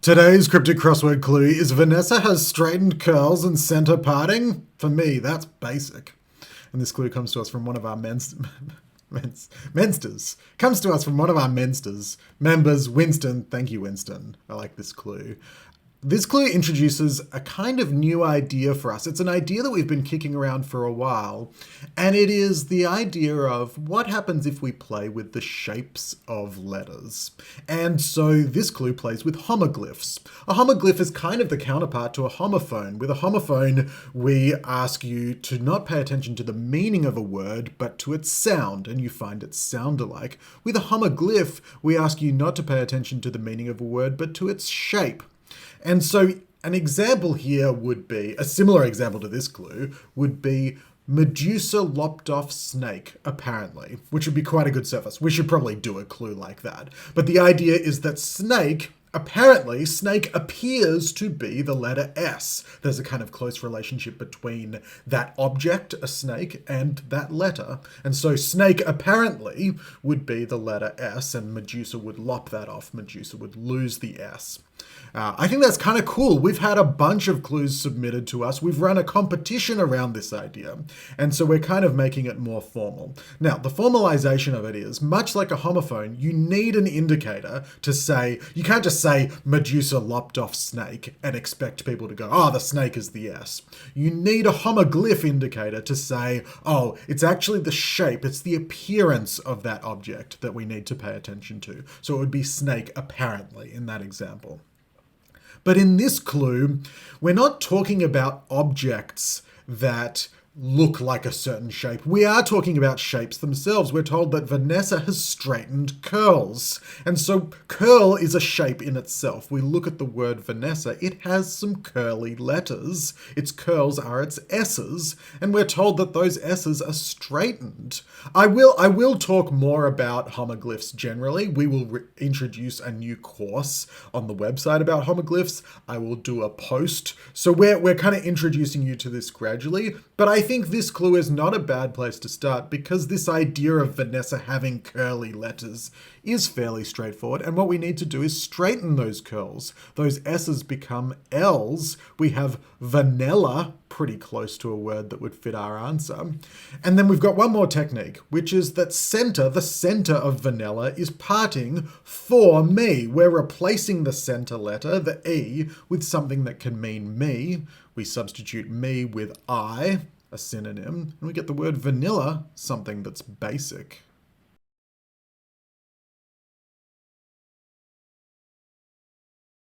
Today's cryptic crossword clue is Vanessa has straightened curls and center parting. For me, that's basic. And this clue comes to us from one of our mensters. Comes to us from one of our mensters members, Winston. Thank you, Winston. I like this clue. This clue introduces a kind of new idea for us. It's an idea that we've been kicking around for a while, and it is the idea of what happens if we play with the shapes of letters. And so this clue plays with homoglyphs. A homoglyph is kind of the counterpart to a homophone. With a homophone, we ask you to not pay attention to the meaning of a word, but to its sound, and you find it sound alike. With a homoglyph, we ask you not to pay attention to the meaning of a word, but to its shape. And so an example here would be, a similar example to this clue, would be Medusa lopped off snake, apparently, which would be quite a good surface. We should probably do a clue like that. But the idea is that snake, apparently, snake appears to be the letter S. There's a kind of close relationship between that object, a snake, and that letter. And so snake apparently would be the letter S, and Medusa would lop that off. Medusa would lose the S. I think that's kind of cool. We've had a bunch of clues submitted to us. We've run a competition around this idea. And so we're kind of making it more formal. Now, the formalization of it is, much like a homophone, you need an indicator to say, you can't just say Medusa lopped off snake and expect people to go, oh, the snake is the S. You need a homoglyph indicator to say, oh, it's actually the shape, it's the appearance of that object that we need to pay attention to. So it would be snake apparently in that example. But in this clue, we're not talking about objects that look like a certain shape. We are talking about shapes themselves. We're told that Vanessa has straightened curls. And so curl is a shape in itself. We look at the word Vanessa, it has some curly letters. Its curls are its S's, and we're told that those S's are straightened. I will talk more about homoglyphs generally. We will introduce a new course on the website about homoglyphs. I will do a post. So we're kind of introducing you to this gradually, but I think this clue is not a bad place to start because this idea of Vanessa having curly letters is fairly straightforward, and what we need to do is straighten those curls. Those S's become L's. We have vanilla, pretty close to a word that would fit our answer. And then we've got one more technique, which is that the center of vanilla, is parting for me. We're replacing the center letter, the E, with something that can mean me. We substitute me with I, a synonym, and we get the word vanilla, something that's basic.